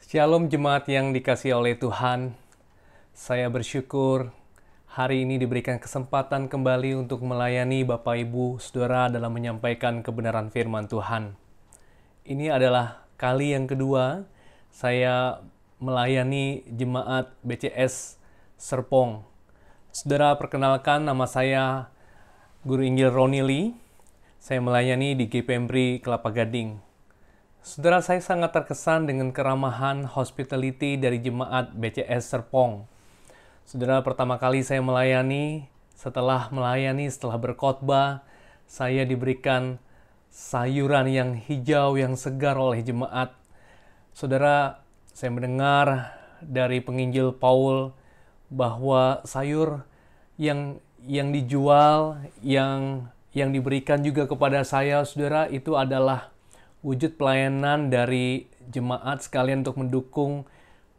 Shalom jemaat yang dikasihi oleh Tuhan. Saya bersyukur hari ini diberikan kesempatan kembali untuk melayani Bapak Ibu Saudara dalam menyampaikan kebenaran firman Tuhan. Ini adalah kali yang kedua saya melayani jemaat BCS Serpong. Saudara, perkenalkan, nama saya Guru Injil Roni Lee. Saya melayani di GPMBRI Kelapa Gading. Saudara, saya sangat terkesan dengan keramahan hospitality dari jemaat BCS Serpong. Saudara, pertama kali saya melayani, setelah berkhotbah, saya diberikan sayuran yang hijau, yang segar oleh jemaat. Saudara, saya mendengar dari penginjil Paul bahwa sayur yang dijual, yang diberikan juga kepada saya, saudara, itu adalah wujud pelayanan dari jemaat sekalian untuk mendukung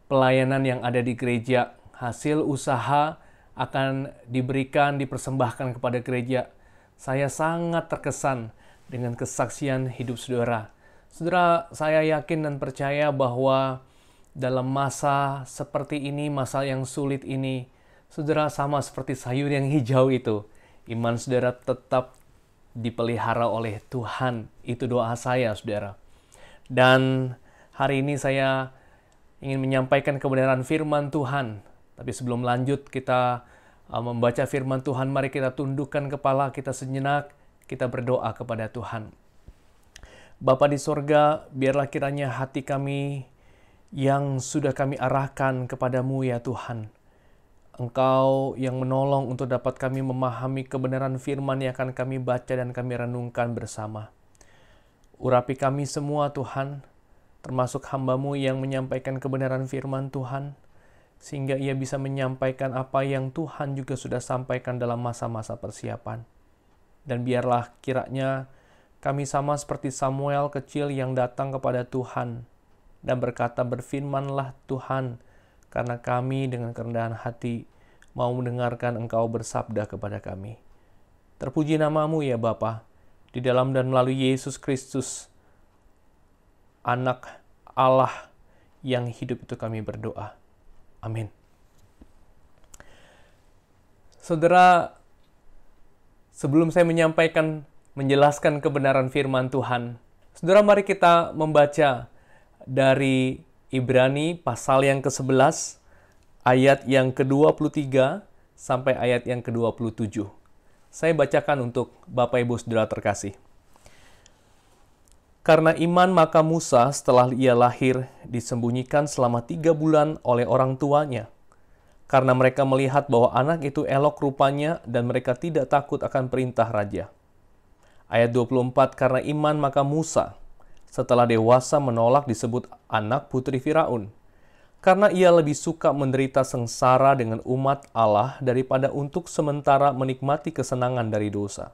pelayanan yang ada di gereja. Hasil usaha akan dipersembahkan kepada gereja. Saya sangat terkesan dengan kesaksian hidup saudara. Saudara, saya yakin dan percaya bahwa dalam masa seperti ini, masa yang sulit ini, saudara, sama seperti sayur yang hijau itu, iman saudara tetap dipelihara oleh Tuhan. Itu doa saya, saudara. Dan hari ini saya ingin menyampaikan kebenaran firman Tuhan. Tapi sebelum lanjut kita membaca firman Tuhan, mari kita tundukkan kepala kita sejenak, kita berdoa kepada Tuhan. Bapa di sorga, biarlah kiranya hati kami yang sudah kami arahkan kepadamu ya Tuhan. Engkau yang menolong untuk dapat kami memahami kebenaran firman yang akan kami baca dan kami renungkan bersama. Urapi kami semua Tuhan, termasuk hamba-Mu yang menyampaikan kebenaran firman Tuhan, sehingga ia bisa menyampaikan apa yang Tuhan juga sudah sampaikan dalam masa-masa persiapan. Dan biarlah kiranya kami sama seperti Samuel kecil yang datang kepada Tuhan dan berkata, "Berfirmanlah Tuhan, karena kami dengan kerendahan hati mau mendengarkan Engkau bersabda kepada kami." Terpuji nama-Mu ya Bapa, di dalam dan melalui Yesus Kristus, Anak Allah yang hidup itu kami berdoa. Amin. Saudara, sebelum saya menjelaskan kebenaran firman Tuhan, saudara, mari kita membaca dari Ibrani pasal yang ke-11, ayat yang ke-23 sampai ayat yang ke-27. Saya bacakan untuk Bapak Ibu Saudara terkasih. Karena iman maka Musa setelah ia lahir disembunyikan selama 3 bulan oleh orang tuanya. Karena mereka melihat bahwa anak itu elok rupanya dan mereka tidak takut akan perintah raja. Ayat 24, karena iman maka Musa setelah dewasa menolak disebut anak putri Firaun, karena ia lebih suka menderita sengsara dengan umat Allah daripada untuk sementara menikmati kesenangan dari dosa.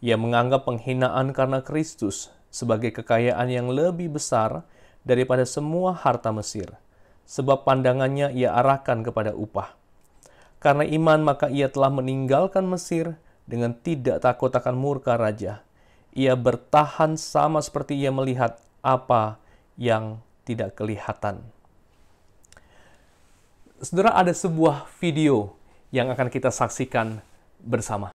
Ia menganggap penghinaan karena Kristus sebagai kekayaan yang lebih besar daripada semua harta Mesir, sebab pandangannya ia arahkan kepada upah. Karena iman maka ia telah meninggalkan Mesir dengan tidak takut akan murka raja. Ia bertahan sama seperti ia melihat apa yang tidak kelihatan. Saudara, ada sebuah video yang akan kita saksikan bersama.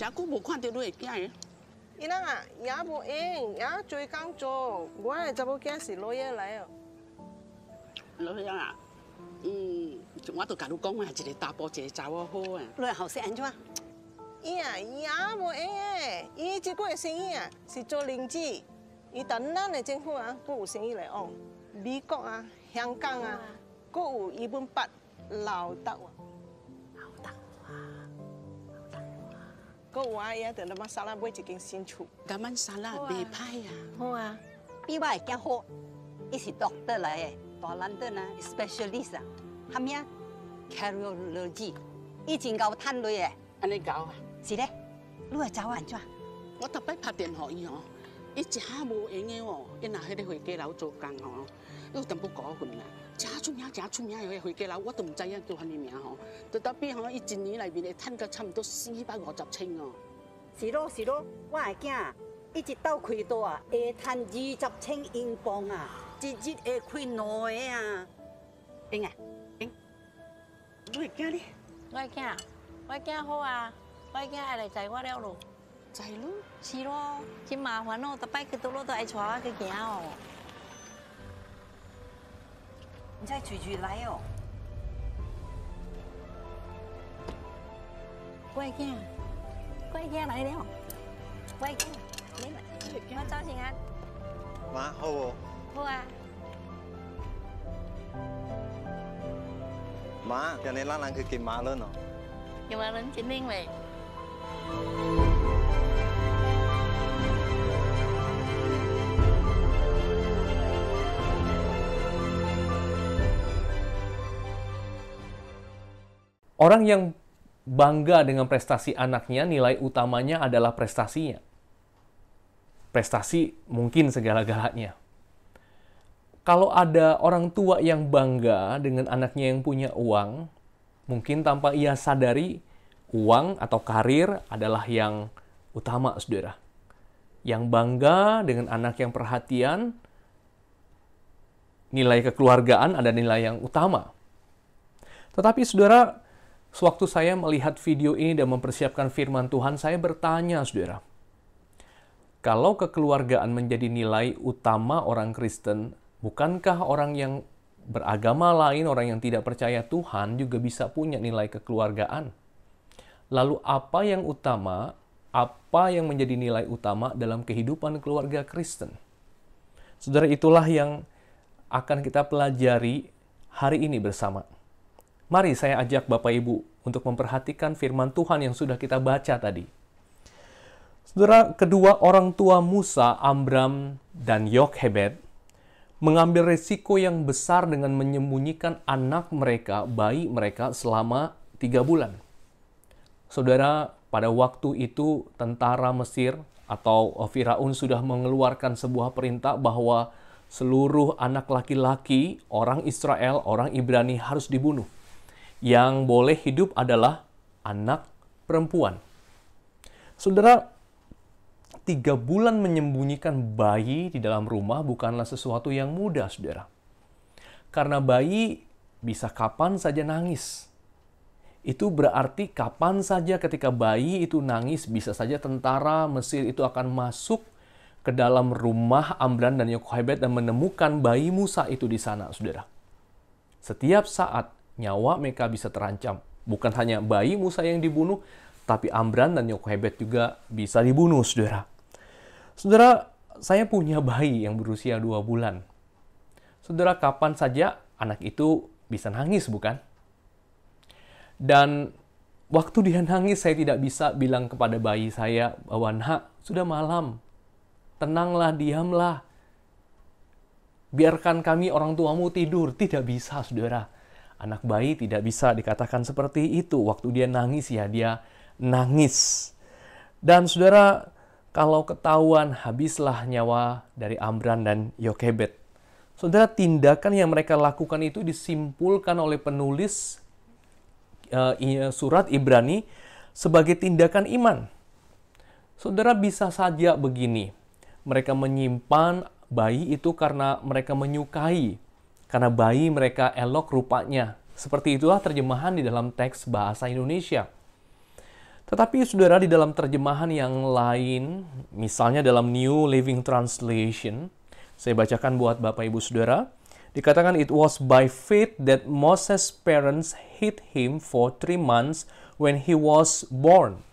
Aku冇看到你嘅囝。伊人啊，也无用，也做工做。我嘅查某囝是老爷来哦。老乡啊，我都甲你讲啊，一个大波一个查某好啊。你后生安怎？伊啊，也无用诶。伊即个生意啊，是做零子。伊等咱嘅政府啊，佫有生意来往。美国啊、香港啊，佫有伊本八老豆啊。佫有啊，伊啊，等咱妈沙拉买一间新厝。咁樣沙拉袂歹啊。好啊，比我嘅囝好，伊是 doctor 嚟嘅，大倫敦啊 specialist 啊，喊咩 cardiology，伊真夠賺累嘅。安尼搞啊？是咧，你會找我安怎？我特別拍電話伊哦，伊食无用的哦，伊若迄个回家楼做工吼，伊有淡薄高分啦。真出名，真出名的回家楼，我都唔知影叫啥物名吼。就特别吼，伊一年内面会赚到差不多450千哦。是咯是咯，我的囝，伊一斗开刀啊，会赚20千英镑啊，一日会开2个啊。英啊，英，你会惊哩？我囝好啊，我囝爱来载我了咯。在咯，是咯，真麻烦哦，逐摆去倒落都爱带我去行哦。你再随来哦。我囝来了，我囝，你来，我早晨安。妈好哦。好啊。妈，今日咱人去金马伦哦。有冇人真灵嘞？ Orang yang bangga dengan prestasi anaknya, nilai utamanya adalah prestasinya. Prestasi mungkin segala-galanya. Kalau ada orang tua yang bangga dengan anaknya yang punya uang, mungkin tanpa ia sadari, uang atau karir adalah yang utama, saudara. Yang bangga dengan anak yang perhatian, nilai kekeluargaan ada nilai yang utama. Tetapi saudara, sewaktu saya melihat video ini dan mempersiapkan firman Tuhan, saya bertanya, saudara, kalau kekeluargaan menjadi nilai utama orang Kristen, bukankah orang yang beragama lain, orang yang tidak percaya Tuhan juga bisa punya nilai kekeluargaan? Lalu apa yang utama, apa yang menjadi nilai utama dalam kehidupan keluarga Kristen? Saudara, itulah yang akan kita pelajari hari ini bersama. Mari saya ajak Bapak Ibu untuk memperhatikan firman Tuhan yang sudah kita baca tadi. Saudara, kedua orang tua Musa, Amram dan Yokhebed, mengambil resiko yang besar dengan menyembunyikan anak mereka, bayi mereka selama 3 bulan. Saudara, pada waktu itu tentara Mesir atau Firaun sudah mengeluarkan sebuah perintah bahwa seluruh anak laki-laki, orang Israel, orang Ibrani harus dibunuh. Yang boleh hidup adalah anak perempuan. Saudara, 3 bulan menyembunyikan bayi di dalam rumah bukanlah sesuatu yang mudah, saudara. Karena bayi bisa kapan saja nangis. Itu berarti kapan saja ketika bayi itu nangis, bisa saja tentara Mesir itu akan masuk ke dalam rumah Amram dan Yokhebed dan menemukan bayi Musa itu di sana, saudara. Setiap saat nyawa mereka bisa terancam. Bukan hanya bayi Musa yang dibunuh, tapi Amram dan Yokhebed juga bisa dibunuh, saudara. Saudara, saya punya bayi yang berusia 2 bulan. Saudara, kapan saja anak itu bisa nangis, bukan? Dan waktu dia nangis, saya tidak bisa bilang kepada bayi saya bahwa, "Nak, sudah malam. Tenanglah, diamlah. Biarkan kami orang tuamu tidur." Tidak bisa, saudara. Anak bayi tidak bisa dikatakan seperti itu. Waktu dia nangis, ya dia nangis. Dan saudara, kalau ketahuan, habislah nyawa dari Amram dan Yokhebed. Saudara, tindakan yang mereka lakukan itu disimpulkan oleh penulis surat Ibrani sebagai tindakan iman. Saudara, bisa saja begini. Mereka menyimpan bayi itu karena mereka menyukai. Karena bayi mereka elok rupanya. Seperti itulah terjemahan di dalam teks bahasa Indonesia. Tetapi saudara, di dalam terjemahan yang lain, misalnya dalam New Living Translation, saya bacakan buat Bapak Ibu Saudara, dikatakan, "It was by faith that Moses' parents hid him for 3 months when he was born."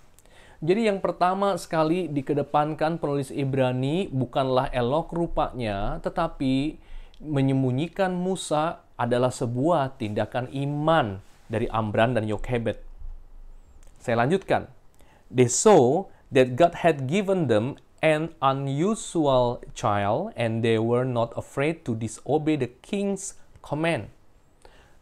Jadi yang pertama sekali dikedepankan penulis Ibrani bukanlah elok rupanya, tetapi menyembunyikan Musa adalah sebuah tindakan iman dari Amram dan Yokhebed. Saya lanjutkan. They saw that God had given them an unusual child and they were not afraid to disobey the king's command.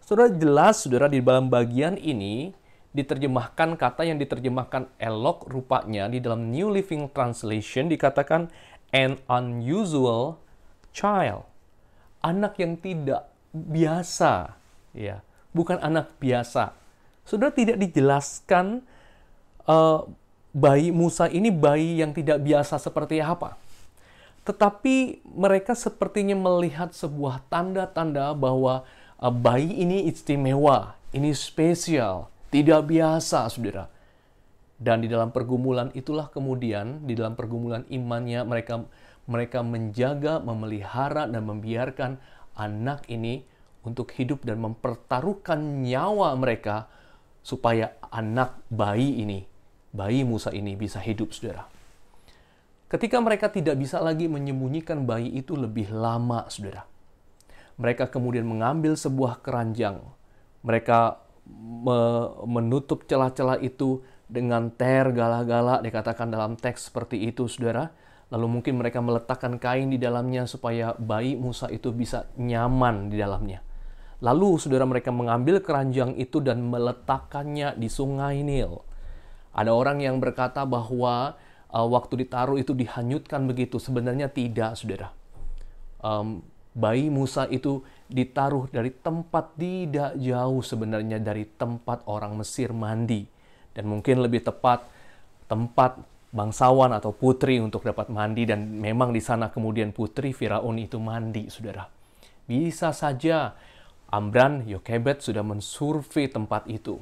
Saudara, jelas saudara di dalam bagian ini diterjemahkan kata yang diterjemahkan elok rupanya di dalam New Living Translation dikatakan, an unusual child. Anak yang tidak biasa, ya, bukan anak biasa. Saudara, tidak dijelaskan bayi Musa ini bayi yang tidak biasa seperti apa. Tetapi mereka sepertinya melihat sebuah tanda-tanda bahwa bayi ini istimewa, ini spesial, tidak biasa, saudara. Dan di dalam pergumulan itulah kemudian, di dalam pergumulan imannya, mereka menjaga, memelihara, dan membiarkan anak ini untuk hidup dan mempertaruhkan nyawa mereka supaya anak bayi ini, bayi Musa ini bisa hidup, saudara. Ketika mereka tidak bisa lagi menyembunyikan bayi itu lebih lama, saudara, mereka kemudian mengambil sebuah keranjang. Mereka menutup celah-celah itu dengan ter gala-gala, dikatakan dalam teks seperti itu, saudara. Lalu mungkin mereka meletakkan kain di dalamnya supaya bayi Musa itu bisa nyaman di dalamnya. Lalu, saudara, mereka mengambil keranjang itu dan meletakkannya di sungai Nil. Ada orang yang berkata bahwa waktu ditaruh itu dihanyutkan begitu. Sebenarnya tidak, saudara. Bayi Musa itu ditaruh dari tempat tidak jauh sebenarnya dari tempat orang Mesir mandi. Dan mungkin lebih tepat tempat bangsawan atau putri untuk dapat mandi. Dan memang di sana kemudian putri Firaun itu mandi, saudara. Bisa saja Amran, Yokebed sudah mensurvei tempat itu.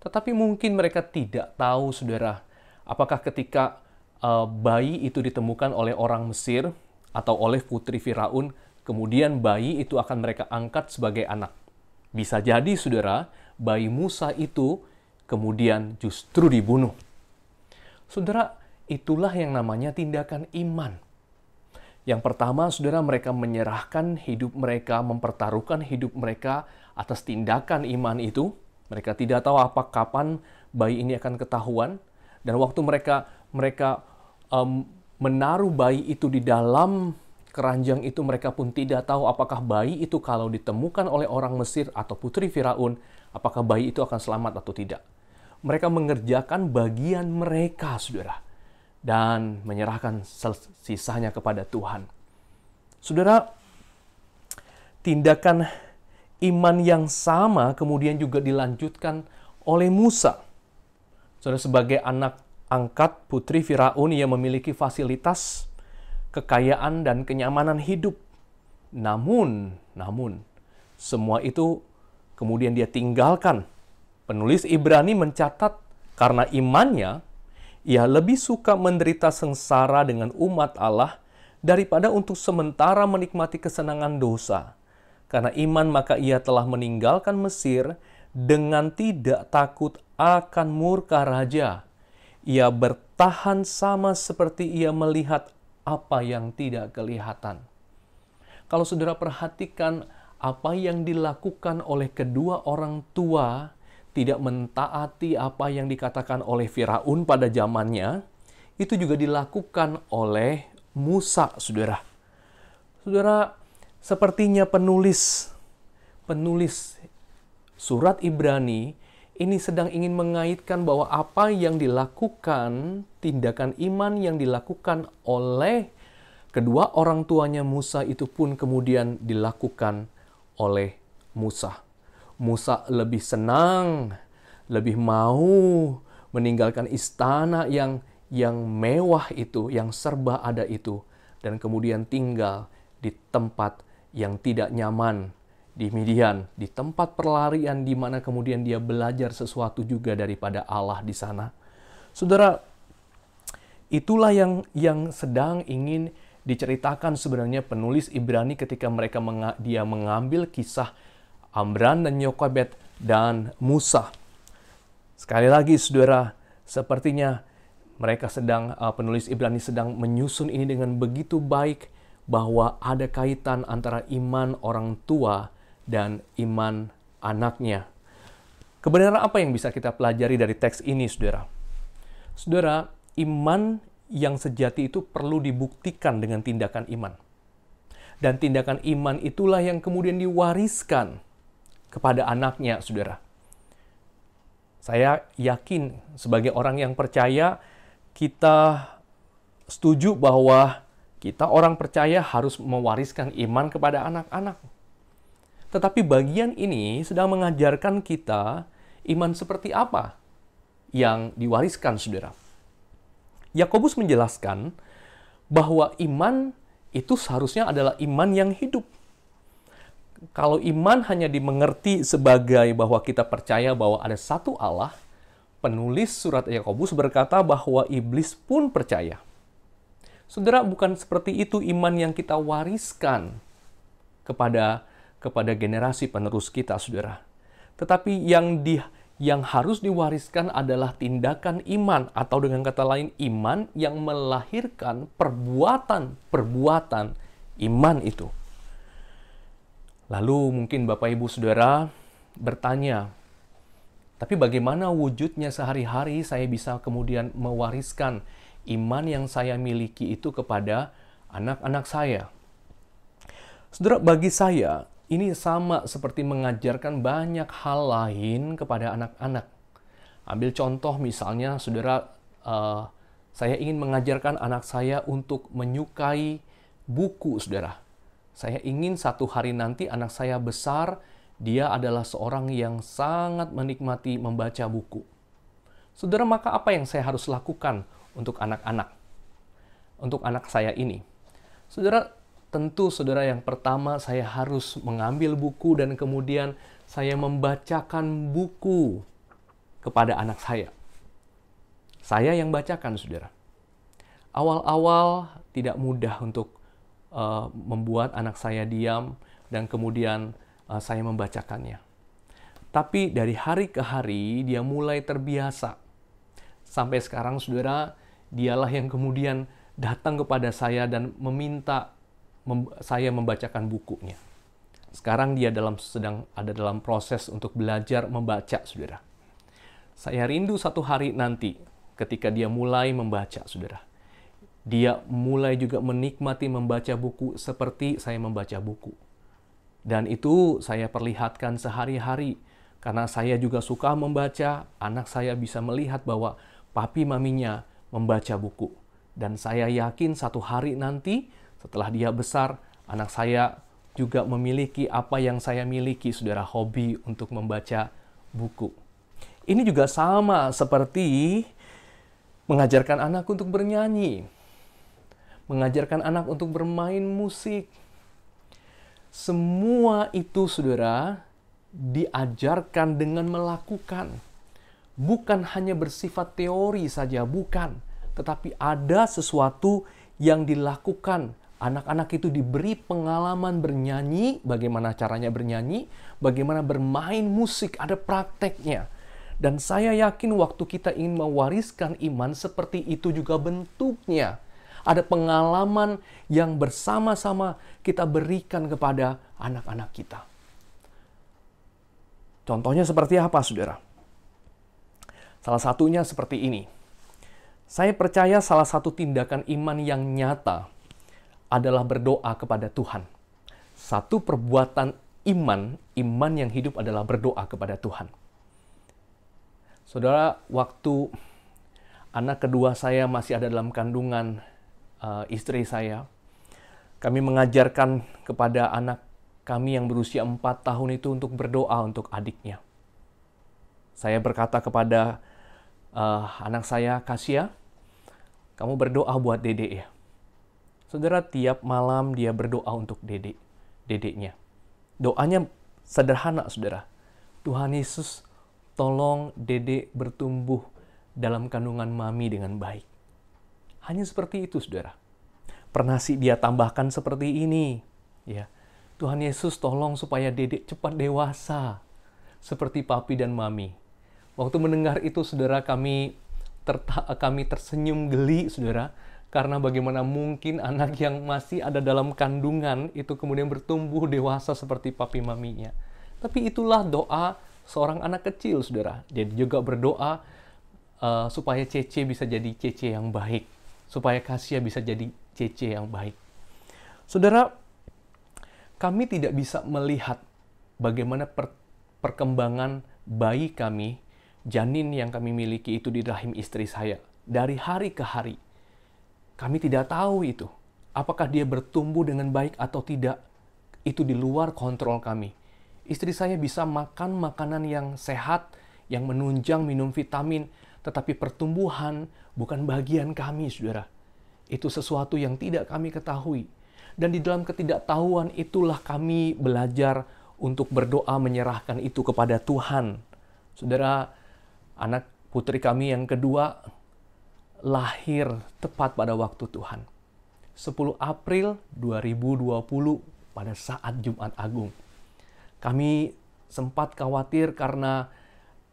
Tetapi mungkin mereka tidak tahu, saudara, apakah ketika bayi itu ditemukan oleh orang Mesir atau oleh putri Firaun, kemudian bayi itu akan mereka angkat sebagai anak. Bisa jadi, saudara, bayi Musa itu kemudian justru dibunuh. Saudara, itulah yang namanya tindakan iman. Yang pertama, saudara, mereka menyerahkan hidup mereka, mempertaruhkan hidup mereka atas tindakan iman itu. Mereka tidak tahu kapan bayi ini akan ketahuan. Dan waktu mereka menaruh bayi itu di dalam keranjang itu, mereka pun tidak tahu apakah bayi itu kalau ditemukan oleh orang Mesir atau putri Firaun, apakah bayi itu akan selamat atau tidak. Mereka mengerjakan bagian mereka, saudara, dan menyerahkan sisanya kepada Tuhan. Saudara, tindakan iman yang sama kemudian juga dilanjutkan oleh Musa. Saudara, sebagai anak angkat putri Firaun, ia memiliki fasilitas, kekayaan, dan kenyamanan hidup. Namun, semua itu kemudian dia tinggalkan. Penulis Ibrani mencatat karena imannya, ia lebih suka menderita sengsara dengan umat Allah daripada untuk sementara menikmati kesenangan dosa. Karena iman maka ia telah meninggalkan Mesir dengan tidak takut akan murka raja. Ia bertahan sama seperti ia melihat apa yang tidak kelihatan. Kalau saudara perhatikan apa yang dilakukan oleh kedua orang tua, tidak mentaati apa yang dikatakan oleh Firaun pada zamannya, itu juga dilakukan oleh Musa, saudara. Saudara, sepertinya penulis surat Ibrani ini sedang ingin mengaitkan bahwa apa yang dilakukan, tindakan iman yang dilakukan oleh kedua orang tuanya Musa itu pun kemudian dilakukan oleh Musa. Musa lebih senang, lebih mau meninggalkan istana yang mewah itu, yang serba ada itu, dan kemudian tinggal di tempat yang tidak nyaman, di Midian, di tempat perlarian di mana kemudian dia belajar sesuatu juga daripada Allah di sana. Saudara, itulah yang sedang ingin diceritakan sebenarnya penulis Ibrani ketika dia mengambil kisah Amran dan Yokebed dan Musa. Sekali lagi, saudara, sepertinya penulis Ibrani sedang menyusun ini dengan begitu baik bahwa ada kaitan antara iman orang tua dan iman anaknya. Kebenaran apa yang bisa kita pelajari dari teks ini, saudara? Saudara, iman yang sejati itu perlu dibuktikan dengan tindakan iman. Dan tindakan iman itulah yang kemudian diwariskan kepada anaknya, saudara. Saya yakin sebagai orang yang percaya, kita setuju bahwa Kita orang percaya harus mewariskan iman kepada anak-anak. Tetapi bagian ini sedang mengajarkan kita iman seperti apa yang diwariskan, saudara. Yakobus menjelaskan bahwa iman itu seharusnya adalah iman yang hidup. Kalau iman hanya dimengerti sebagai bahwa kita percaya bahwa ada satu Allah, penulis surat Yakobus berkata bahwa iblis pun percaya. Saudara, bukan seperti itu iman yang kita wariskan kepada generasi penerus kita, saudara. Tetapi yang harus diwariskan adalah tindakan iman, atau dengan kata lain, iman yang melahirkan perbuatan iman itu. Lalu mungkin Bapak Ibu Saudara bertanya, tapi bagaimana wujudnya sehari-hari saya bisa kemudian mewariskan iman yang saya miliki itu kepada anak-anak saya? Saudara, bagi saya, ini sama seperti mengajarkan banyak hal lain kepada anak-anak. Ambil contoh misalnya, saudara, saya ingin mengajarkan anak saya untuk menyukai buku, saudara. Saya ingin satu hari nanti anak saya besar, dia adalah seorang yang sangat menikmati membaca buku. Saudara, maka apa yang saya harus lakukan untuk anak-anak? Untuk anak saya ini. Saudara, tentu saudara yang pertama saya harus mengambil buku dan kemudian saya membacakan buku kepada anak saya. Saya yang bacakan, saudara. Awal-awal tidak mudah untuk membuat anak saya diam dan kemudian saya membacakannya. Tapi dari hari ke hari dia mulai terbiasa. Sampai sekarang, saudara, dialah yang kemudian datang kepada saya dan meminta saya membacakan bukunya. Sekarang dia sedang ada dalam proses untuk belajar membaca, saudara. Saya rindu satu hari nanti ketika dia mulai membaca, saudara. Dia mulai juga menikmati membaca buku seperti saya membaca buku. Dan itu saya perlihatkan sehari-hari. Karena saya juga suka membaca, anak saya bisa melihat bahwa papi maminya membaca buku. Dan saya yakin satu hari nanti setelah dia besar, anak saya juga memiliki apa yang saya miliki, saudara, hobi untuk membaca buku. Ini juga sama seperti mengajarkan anak untuk bernyanyi, mengajarkan anak untuk bermain musik. Semua itu, saudara, diajarkan dengan melakukan. Bukan hanya bersifat teori saja, bukan. Tetapi ada sesuatu yang dilakukan. Anak-anak itu diberi pengalaman bernyanyi, bagaimana caranya bernyanyi, bagaimana bermain musik, ada prakteknya. Dan saya yakin waktu kita ingin mewariskan iman, seperti itu juga bentuknya. Ada pengalaman yang bersama-sama kita berikan kepada anak-anak kita. Contohnya seperti apa, saudara? Salah satunya seperti ini. Saya percaya salah satu tindakan iman yang nyata adalah berdoa kepada Tuhan. Satu perbuatan iman yang hidup adalah berdoa kepada Tuhan. Saudara, waktu anak kedua saya masih ada dalam kandungan istri saya, kami mengajarkan kepada anak kami yang berusia 4 tahun itu untuk berdoa untuk adiknya. Saya berkata kepada anak saya, Kasia, kamu berdoa buat dedek ya. Saudara, tiap malam dia berdoa untuk dedeknya. Doanya sederhana, saudara. Tuhan Yesus, tolong dedek bertumbuh dalam kandungan mami dengan baik. Hanya seperti itu, saudara. Pernah sih dia tambahkan seperti ini, ya. Tuhan Yesus, tolong supaya dedek cepat dewasa seperti papi dan mami. Waktu mendengar itu, saudara, kami tersenyum geli, saudara. Karena bagaimana mungkin anak yang masih ada dalam kandungan itu kemudian bertumbuh dewasa seperti papi maminya. Tapi itulah doa seorang anak kecil, saudara. Dia juga berdoa supaya Cece bisa jadi Cece yang baik. Supaya Kasia bisa jadi Cece yang baik. Saudara, kami tidak bisa melihat bagaimana perkembangan bayi kami, janin yang kami miliki itu di rahim istri saya. Dari hari ke hari. Kami tidak tahu itu. Apakah dia bertumbuh dengan baik atau tidak, itu di luar kontrol kami. Istri saya bisa makan makanan yang sehat, yang menunjang, minum vitamin, tetapi pertumbuhan bukan bagian kami, saudara. Itu sesuatu yang tidak kami ketahui. Dan di dalam ketidaktahuan itulah kami belajar untuk berdoa menyerahkan itu kepada Tuhan. Saudara, anak putri kami yang kedua lahir tepat pada waktu Tuhan. 10 April 2020 pada saat Jumat Agung. Kami sempat khawatir karena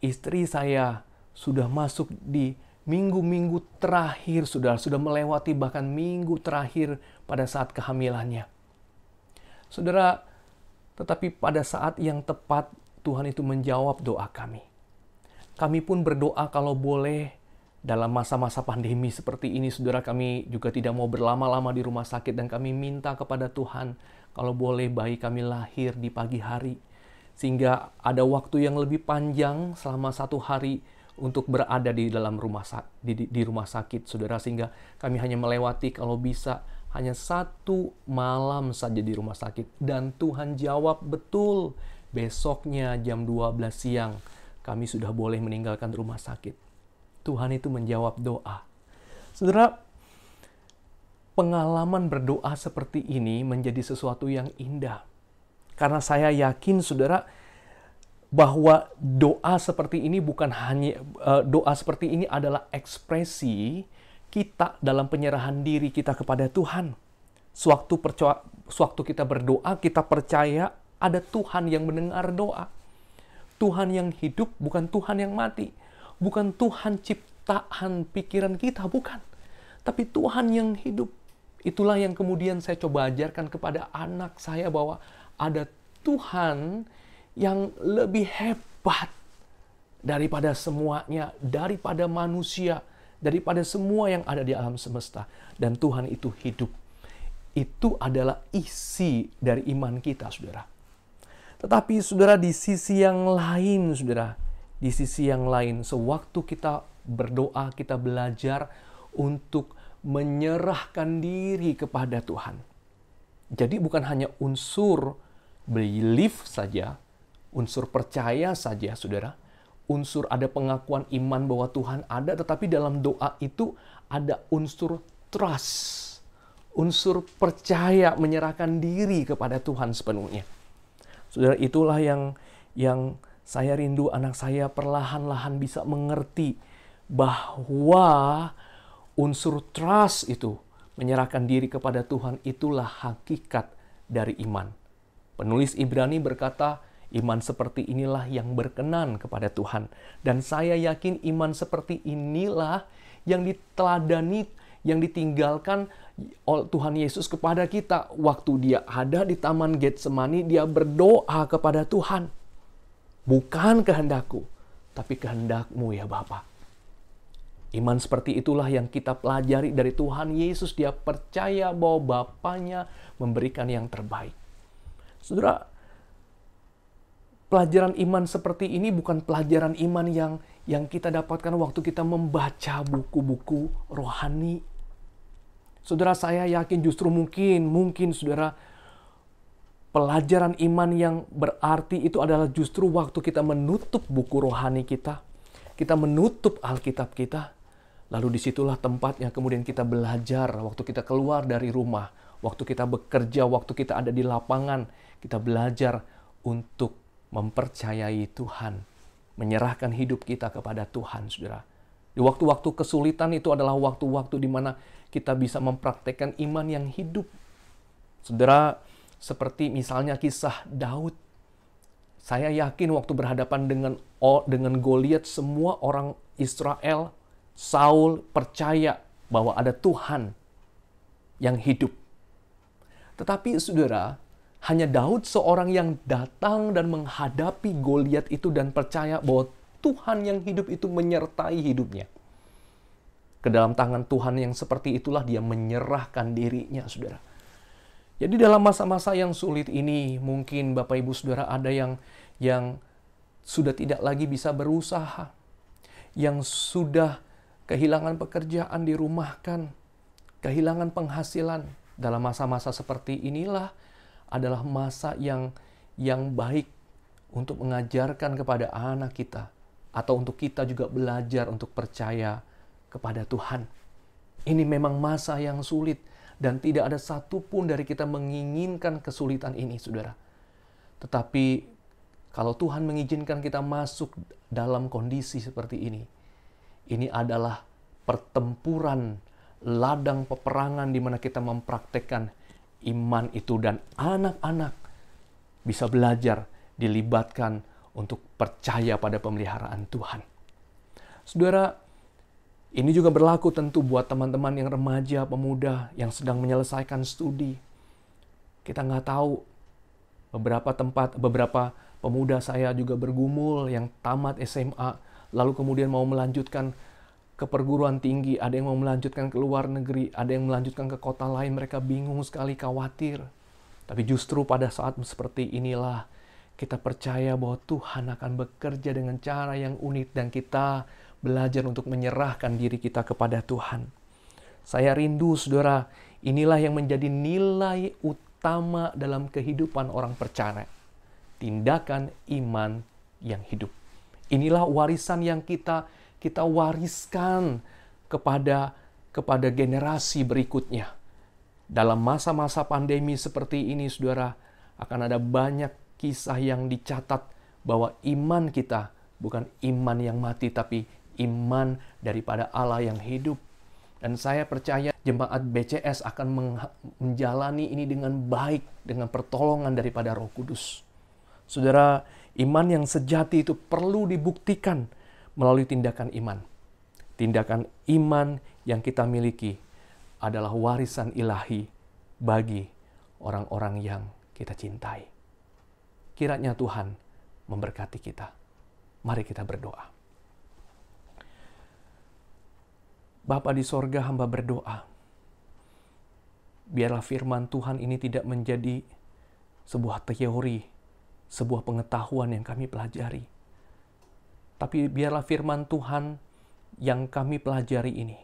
istri saya sudah masuk di minggu-minggu terakhir, sudah melewati bahkan minggu terakhir pada saat kehamilannya. Saudara, tetapi pada saat yang tepat Tuhan itu menjawab doa kami. Kami pun berdoa kalau boleh dalam masa-masa pandemi seperti ini, saudara, kami juga tidak mau berlama-lama di rumah sakit dan kami minta kepada Tuhan kalau boleh bayi kami lahir di pagi hari. Sehingga ada waktu yang lebih panjang selama 1 hari untuk berada di dalam rumah sakit, saudara. Sehingga kami hanya melewati kalau bisa hanya 1 malam saja di rumah sakit. Dan Tuhan jawab betul, besoknya jam 12 siang kami sudah boleh meninggalkan rumah sakit. Tuhan itu menjawab doa. Saudara, pengalaman berdoa seperti ini menjadi sesuatu yang indah. Karena saya yakin, saudara, bahwa doa seperti ini bukan hanya doa seperti ini adalah ekspresi kita dalam penyerahan diri kita kepada Tuhan. Sewaktu kita berdoa, kita percaya ada Tuhan yang mendengar doa. Tuhan yang hidup, bukan Tuhan yang mati. Bukan Tuhan ciptaan pikiran kita, bukan. Tapi Tuhan yang hidup. Itulah yang kemudian saya coba ajarkan kepada anak saya bahwa ada Tuhan yang lebih hebat daripada semuanya, daripada manusia, daripada semua yang ada di alam semesta. Dan Tuhan itu hidup. Itu adalah isi dari iman kita, saudara. Tetapi saudara, di sisi yang lain, saudara, di sisi yang lain, sewaktu kita berdoa, kita belajar untuk menyerahkan diri kepada Tuhan. Jadi bukan hanya unsur belief saja, unsur percaya saja, saudara. Unsur ada pengakuan iman bahwa Tuhan ada, tetapi dalam doa itu ada unsur trust. Unsur percaya, menyerahkan diri kepada Tuhan sepenuhnya. Saudara, itulah yang saya rindu anak saya perlahan-lahan bisa mengerti bahwa unsur trust itu, menyerahkan diri kepada Tuhan, itulah hakikat dari iman. Penulis Ibrani berkata, iman seperti inilah yang berkenan kepada Tuhan. Dan saya yakin iman seperti inilah yang diteladani, yang ditinggalkan oleh Tuhan Yesus kepada kita. Waktu dia ada di Taman Getsemani, dia berdoa kepada Tuhan. Bukan kehendakku, tapi kehendak-Mu ya Bapa. Iman seperti itulah yang kita pelajari dari Tuhan Yesus. Dia percaya bahwa Bapanya memberikan yang terbaik. Saudara, pelajaran iman seperti ini bukan pelajaran iman yang kita dapatkan waktu kita membaca buku-buku rohani. Saudara, saya yakin justru mungkin saudara, pelajaran iman yang berarti itu adalah justru waktu kita menutup buku rohani kita. Kita menutup Alkitab kita. Lalu disitulah tempatnya kemudian kita belajar. Waktu kita keluar dari rumah. Waktu kita bekerja. Waktu kita ada di lapangan. Kita belajar untuk mempercayai Tuhan. Menyerahkan hidup kita kepada Tuhan, saudara. Di waktu-waktu kesulitan itu adalah waktu-waktu di mana kita bisa mempraktekkan iman yang hidup. Saudara, seperti misalnya kisah Daud. Saya yakin waktu berhadapan dengan Goliat, semua orang Israel, Saul percaya bahwa ada Tuhan yang hidup. Tetapi saudara, hanya Daud seorang yang datang dan menghadapi Goliat itu dan percaya bahwa Tuhan yang hidup itu menyertai hidupnya. Ke dalam tangan Tuhan yang seperti itulah dia menyerahkan dirinya, saudara. Jadi dalam masa-masa yang sulit ini, mungkin Bapak Ibu Saudara ada yang sudah tidak lagi bisa berusaha, yang sudah kehilangan pekerjaan, dirumahkan, kehilangan penghasilan, dalam masa-masa seperti inilah adalah masa yang baik untuk mengajarkan kepada anak kita, atau untuk kita juga belajar untuk percaya kepada Tuhan. Ini memang masa yang sulit, dan tidak ada satupun dari kita menginginkan kesulitan ini, saudara. Tetapi kalau Tuhan mengizinkan kita masuk dalam kondisi seperti ini adalah pertempuran, ladang peperangan di mana kita mempraktekkan iman itu, dan anak-anak bisa belajar dilibatkan untuk percaya pada pemeliharaan Tuhan. Saudara, ini juga berlaku tentu buat teman-teman yang remaja, pemuda yang sedang menyelesaikan studi. Kita nggak tahu, beberapa pemuda saya juga bergumul yang tamat SMA, lalu kemudian mau melanjutkan ke perguruan tinggi, ada yang mau melanjutkan ke luar negeri, ada yang melanjutkan ke kota lain, mereka bingung sekali, khawatir. Tapi justru pada saat seperti inilah, kita percaya bahwa Tuhan akan bekerja dengan cara yang unik, dan kita belajar untuk menyerahkan diri kita kepada Tuhan. Saya rindu, saudara, inilah yang menjadi nilai utama dalam kehidupan orang percaya. Tindakan iman yang hidup. Inilah warisan yang kita wariskan kepada generasi berikutnya. Dalam masa-masa pandemi seperti ini, saudara, akan ada banyak kisah yang dicatat bahwa iman kita bukan iman yang mati, tapi iman daripada Allah yang hidup. Dan saya percaya jemaat BCS akan menjalani ini dengan baik, dengan pertolongan daripada Roh Kudus. Saudara, iman yang sejati itu perlu dibuktikan melalui tindakan iman. Tindakan iman yang kita miliki adalah warisan ilahi bagi orang-orang yang kita cintai. Kiranya Tuhan memberkati kita. Mari kita berdoa. Bapa di sorga, hamba berdoa. Biarlah firman Tuhan ini tidak menjadi sebuah teori, sebuah pengetahuan yang kami pelajari. Tapi biarlah firman Tuhan yang kami pelajari ini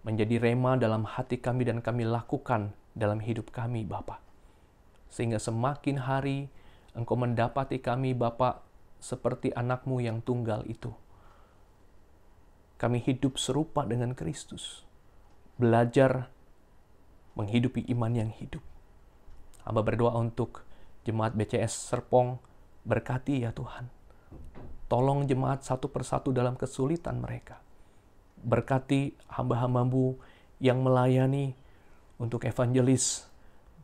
menjadi rema dalam hati kami dan kami lakukan dalam hidup kami, Bapa. Sehingga semakin hari Engkau mendapati kami, Bapa, seperti anak-Mu yang tunggal itu. Kami hidup serupa dengan Kristus. Belajar menghidupi iman yang hidup. Hamba berdoa untuk jemaat BCS Serpong, berkati ya Tuhan. Tolong jemaat satu persatu dalam kesulitan mereka. Berkati hamba-hamba-Mu yang melayani untuk evangelis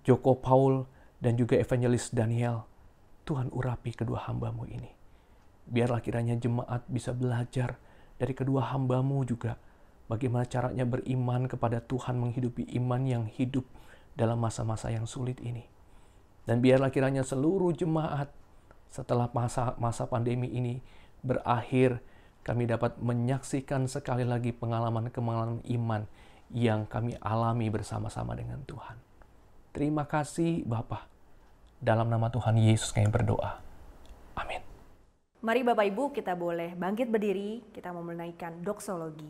Joko Paul dan juga evangelis Daniel. Tuhan urapi kedua hamba-Mu ini. Biarlah kiranya jemaat bisa belajar dari kedua hamba-Mu juga bagaimana caranya beriman kepada Tuhan, menghidupi iman yang hidup dalam masa-masa yang sulit ini. Dan biarlah kiranya seluruh jemaat setelah masa pandemi ini berakhir, kami dapat menyaksikan sekali lagi pengalaman-pengalaman iman yang kami alami bersama-sama dengan Tuhan. Terima kasih Bapa. Dalam nama Tuhan Yesus kami berdoa. Amin. Mari Bapak Ibu kita boleh bangkit berdiri, kita mau menaikkan doksologi.